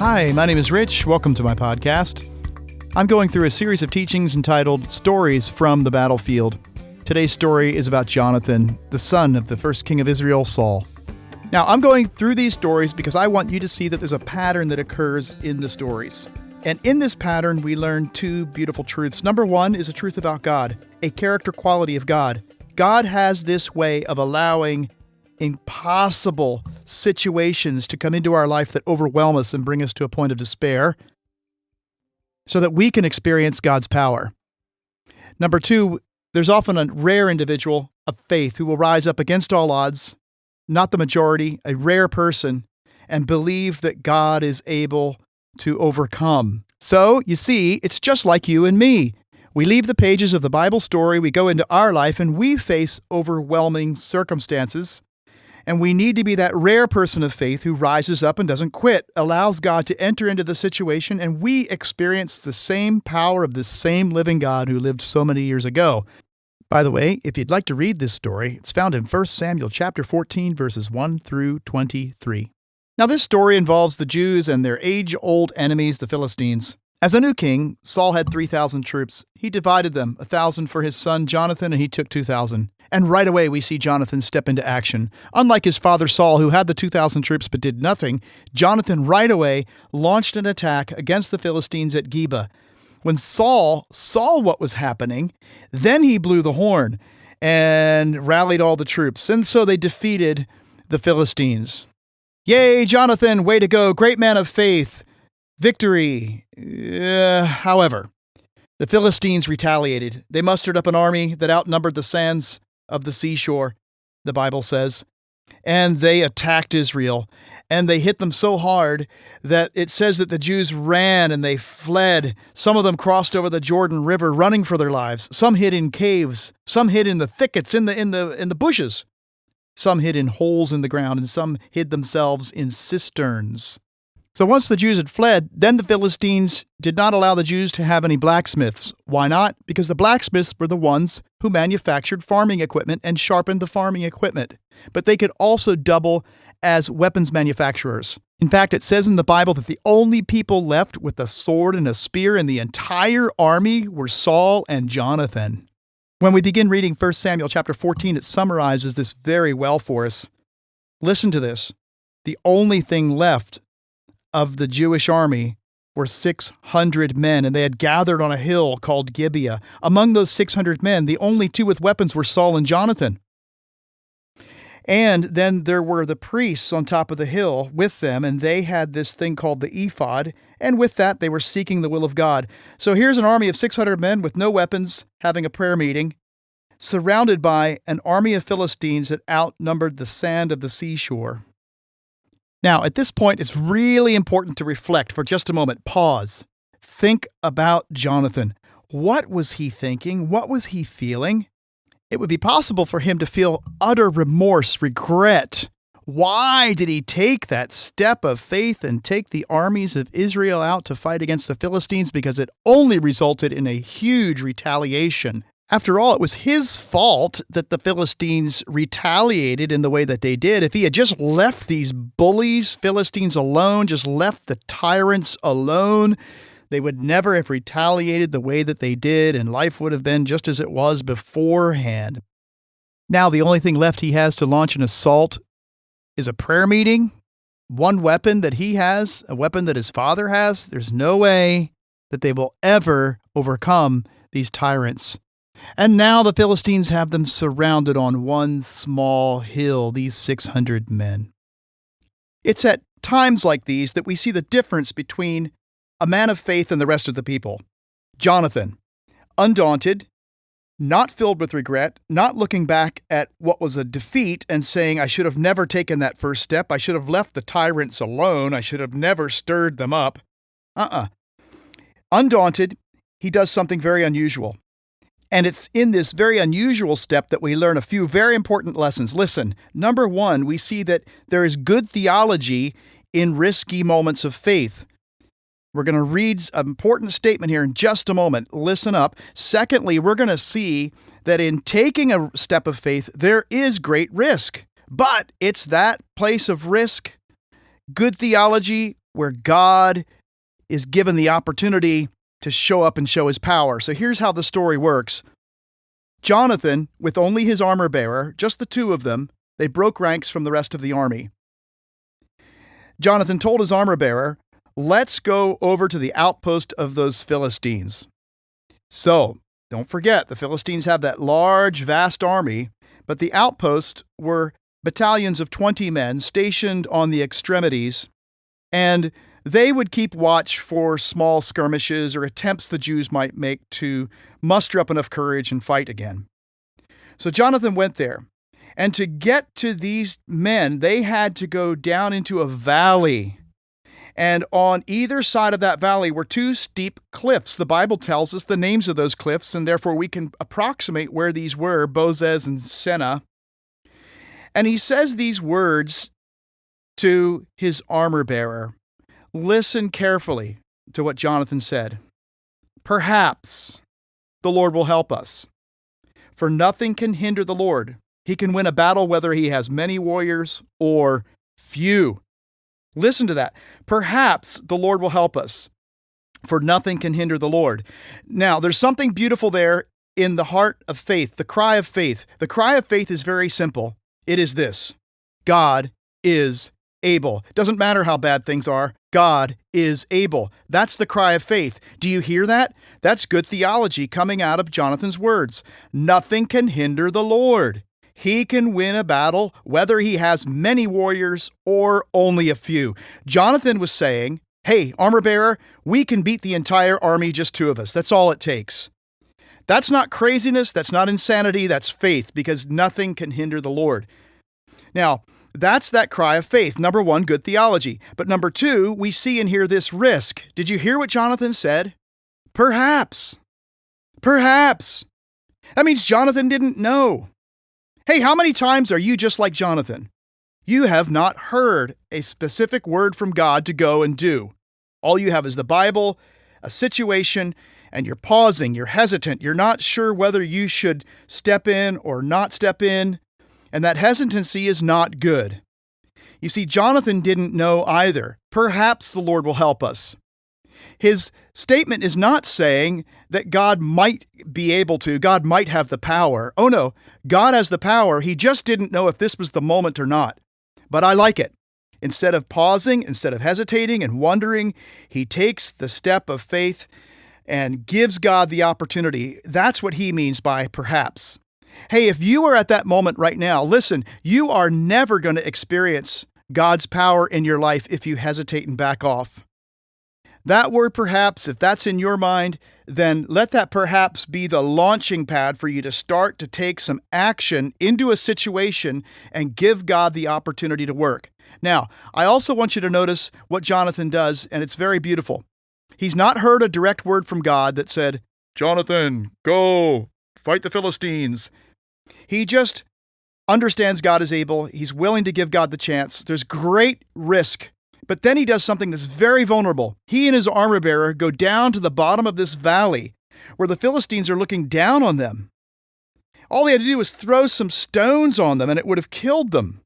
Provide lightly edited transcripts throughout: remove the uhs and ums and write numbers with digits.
Hi, my name is Rich. Welcome to my podcast. I'm going through a series of teachings entitled Stories from the Battlefield. Today's story is about Jonathan, the son of the first king of Israel, Saul. Now, I'm going through these stories because I want you to see that there's a pattern that occurs in the stories. And in this pattern, we learn two beautiful truths. Number one is a truth about God, a character quality of God. God has this way of allowing impossible situations to come into our life that overwhelm us and bring us to a point of despair so that we can experience God's power. Number two, there's often a rare individual of faith who will rise up against all odds, not the majority, a rare person, and believe that God is able to overcome. So, you see, it's just like you and me. We leave the pages of the Bible story, we go into our life, and we face overwhelming circumstances. And we need to be that rare person of faith who rises up and doesn't quit, allows God to enter into the situation, and we experience the same power of the same living God who lived so many years ago. By the way, if you'd like to read this story, it's found in 1 Samuel chapter 14, verses 1 through 23. Now, this story involves the Jews and their age-old enemies, the Philistines. As a new king, Saul had 3,000 troops. He divided them, 1,000 for his son Jonathan, and he took 2,000. And right away we see Jonathan step into action. Unlike his father Saul, who had the 2,000 troops but did nothing, Jonathan right away launched an attack against the Philistines at Geba. When Saul saw what was happening, then he blew the horn and rallied all the troops. And so they defeated the Philistines. Yay, Jonathan, way to go, great man of faith. Victory. However, the Philistines retaliated. They mustered up an army that outnumbered the sands of the seashore, the Bible says, and they attacked Israel, and they hit them so hard that it says that the Jews ran and they fled. Some of them crossed over the Jordan River running for their lives. Some hid in caves, some hid in the thickets, in the bushes. Some hid in holes in the ground, and some hid themselves in cisterns. So once the Jews had fled, then the Philistines did not allow the Jews to have any blacksmiths. Why not? Because the blacksmiths were the ones who manufactured farming equipment and sharpened the farming equipment. But they could also double as weapons manufacturers. In fact, it says in the Bible that the only people left with a sword and a spear in the entire army were Saul and Jonathan. When we begin reading 1 Samuel chapter 14, it summarizes this very well for us. Listen to this. The only thing left of the Jewish army were 600 men, and they had gathered on a hill called Gibeah. Among those 600 men, the only two with weapons were Saul and Jonathan. And then there were the priests on top of the hill with them, and they had this thing called the ephod, and with that they were seeking the will of God. So here's an army of 600 men with no weapons having a prayer meeting, surrounded by an army of Philistines that outnumbered the sand of the seashore. Now, at this point, it's really important to reflect for just a moment. Pause. Think about Jonathan. What was he thinking? What was he feeling? It would be possible for him to feel utter remorse, regret. Why did he take that step of faith and take the armies of Israel out to fight against the Philistines? Because it only resulted in a huge retaliation. After all, it was his fault that the Philistines retaliated in the way that they did. If he had just left these bullies, Philistines alone, just left the tyrants alone, they would never have retaliated the way that they did, and life would have been just as it was beforehand. Now, the only thing left he has to launch an assault is a prayer meeting. One weapon that he has, a weapon that his father has. There's no way that they will ever overcome these tyrants. And now the Philistines have them surrounded on one small hill, these 600 men. It's at times like these that we see the difference between a man of faith and the rest of the people. Jonathan, undaunted, not filled with regret, not looking back at what was a defeat and saying, I should have never taken that first step. I should have left the tyrants alone. I should have never stirred them up. Undaunted, he does something very unusual. And it's in this very unusual step that we learn a few very important lessons. Listen, number one, we see that there is good theology in risky moments of faith. We're going to read an important statement here in just a moment. Listen up. Secondly, we're going to see that in taking a step of faith, there is great risk. But it's that place of risk, good theology, where God is given the opportunity to show up and show his power. So here's how the story works. Jonathan, with only his armor bearer, just the two of them, they broke ranks from the rest of the army. Jonathan told his armor bearer, "Let's go over to the outpost of those Philistines." So, don't forget, the Philistines have that large, vast army, but the outposts were battalions of 20 men stationed on the extremities, and they would keep watch for small skirmishes or attempts the Jews might make to muster up enough courage and fight again. So Jonathan went there, and to get to these men, they had to go down into a valley. And on either side of that valley were two steep cliffs. The Bible tells us the names of those cliffs, and therefore we can approximate where these were, Bozez and Seneh. And he says these words to his armor bearer. Listen carefully to what Jonathan said. "Perhaps the Lord will help us, for nothing can hinder the Lord. He can win a battle whether he has many warriors or few." Listen to that. Perhaps the Lord will help us, for nothing can hinder the Lord. Now, there's something beautiful there in the heart of faith, the cry of faith. The cry of faith is very simple. It is this: God is able. It doesn't matter how bad things are. God is able. That's the cry of faith. Do you hear that? That's good theology coming out of Jonathan's words. Nothing can hinder the Lord. He can win a battle whether he has many warriors or only a few. Jonathan was saying, hey, armor bearer, we can beat the entire army, just two of us. That's all it takes. That's not craziness. That's not insanity. That's faith, because nothing can hinder the Lord. Now, that's that cry of faith. Number one, good theology. But number two, we see and hear this risk. Did you hear what Jonathan said? Perhaps. Perhaps. That means Jonathan didn't know. Hey, how many times are you just like Jonathan? You have not heard a specific word from God to go and do. All you have is the Bible, a situation, and you're pausing, you're hesitant, you're not sure whether you should step in or not step in, and that hesitancy is not good. You see, Jonathan didn't know either. Perhaps the Lord will help us. His statement is not saying that God might be able to, God might have the power. Oh no, God has the power. He just didn't know if this was the moment or not. But I like it. Instead of pausing, instead of hesitating and wondering, he takes the step of faith and gives God the opportunity. That's what he means by perhaps. Hey, if you are at that moment right now, listen, you are never going to experience God's power in your life if you hesitate and back off. That word perhaps, if that's in your mind, then let that perhaps be the launching pad for you to start to take some action into a situation and give God the opportunity to work. Now, I also want you to notice what Jonathan does, and it's very beautiful. He's not heard a direct word from God that said, Jonathan, go, fight the Philistines. He just understands God is able. He's willing to give God the chance. There's great risk. But then he does something that's very vulnerable. He and his armor bearer go down to the bottom of this valley where the Philistines are looking down on them. All he had to do was throw some stones on them and it would have killed them.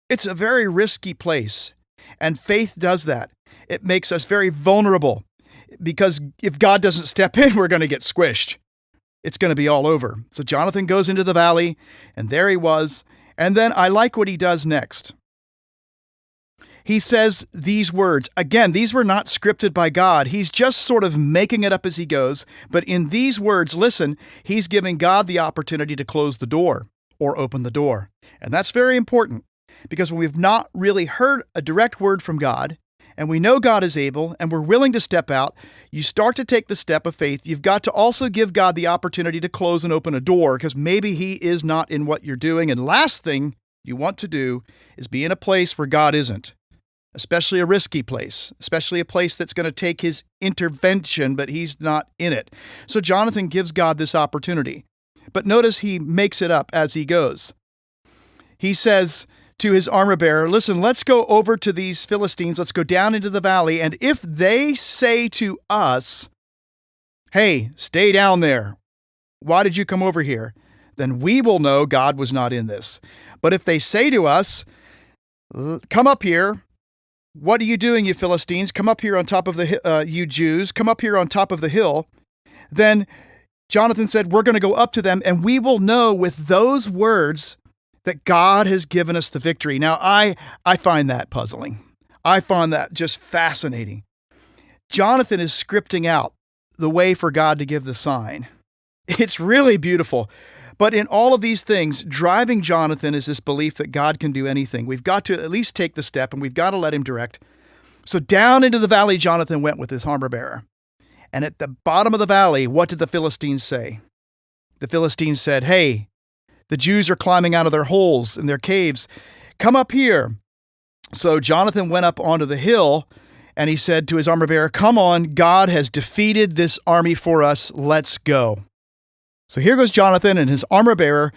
It's a very risky place. And faith does that. It makes us very vulnerable because if God doesn't step in, we're going to get squished. It's going to be all over. So Jonathan goes into the valley and there he was. And then I like what he does next. He says these words. Again, these were not scripted by God. He's just sort of making it up as he goes. But in these words, listen, he's giving God the opportunity to close the door or open the door. And that's very important because when we've not really heard a direct word from God and we know God is able and we're willing to step out, you start to take the step of faith. You've got to also give God the opportunity to close and open a door because maybe he is not in what you're doing. And last thing you want to do is be in a place where God isn't. Especially a risky place, especially a place that's going to take his intervention, but he's not in it. So Jonathan gives God this opportunity. But notice he makes it up as he goes. He says to his armor bearer, listen, let's go over to these Philistines. Let's go down into the valley. And if they say to us, hey, stay down there. Why did you come over here? Then we will know God was not in this. But if they say to us, come up here, "What are you doing, you Philistines? Come up here on top of the you Jews, come up here on top of the hill." Then Jonathan said, "We're going to go up to them, and we will know with those words that God has given us the victory." Now, I find that puzzling. I find that just fascinating. Jonathan is scripting out the way for God to give the sign. It's really beautiful. But in all of these things, driving Jonathan is this belief that God can do anything. We've got to at least take the step, and we've got to let him direct. So down into the valley Jonathan went with his armor bearer. And at the bottom of the valley, what did the Philistines say? The Philistines said, "Hey, the Jews are climbing out of their holes in their caves. Come up here." So Jonathan went up onto the hill, and he said to his armor bearer, "Come on, God has defeated this army for us. Let's go." So here goes Jonathan and his armor bearer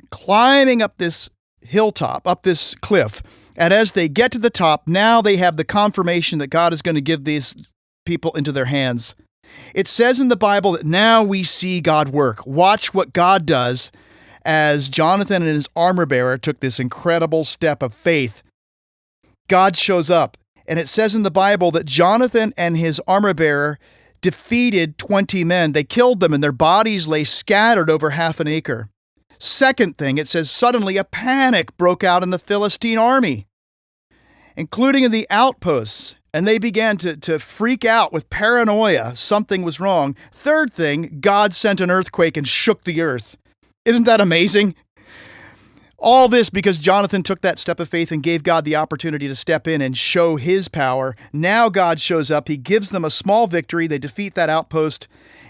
climbing up this hilltop, up this cliff. And as they get to the top, now they have the confirmation that God is going to give these people into their hands. It says in the Bible that now we see God work. Watch what God does as Jonathan and his armor bearer took this incredible step of faith. God shows up. And it says in the Bible that Jonathan and his armor bearer defeated 20 men. They killed them, and their bodies lay scattered over half an acre. Second thing, it says suddenly a panic broke out in the Philistine army, including in the outposts, and they began to freak out with paranoia. Something was wrong. Third thing, God sent an earthquake and shook the earth. Isn't that amazing? All this because Jonathan took that step of faith and gave God the opportunity to step in and show his power. Now God shows up. He gives them a small victory. They defeat that outpost,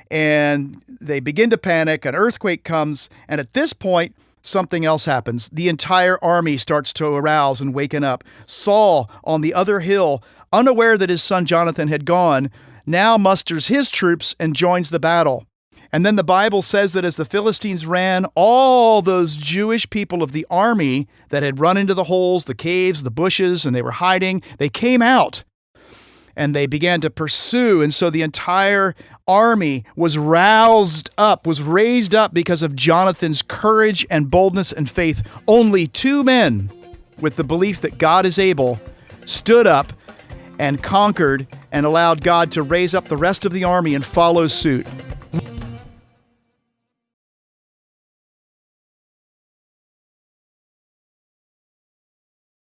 and they begin to panic. An earthquake comes, and at this point, something else happens. The entire army starts to arouse and waken up. Saul, on the other hill, unaware that his son Jonathan had gone, now musters his troops and joins the battle. And then the Bible says that as the Philistines ran, all those Jewish people of the army that had run into the holes, the caves, the bushes, and they were hiding, they came out and they began to pursue. And so the entire army was roused up, was raised up because of Jonathan's courage and boldness and faith. Only 2 men with the belief that God is able stood up and conquered and allowed God to raise up the rest of the army and follow suit.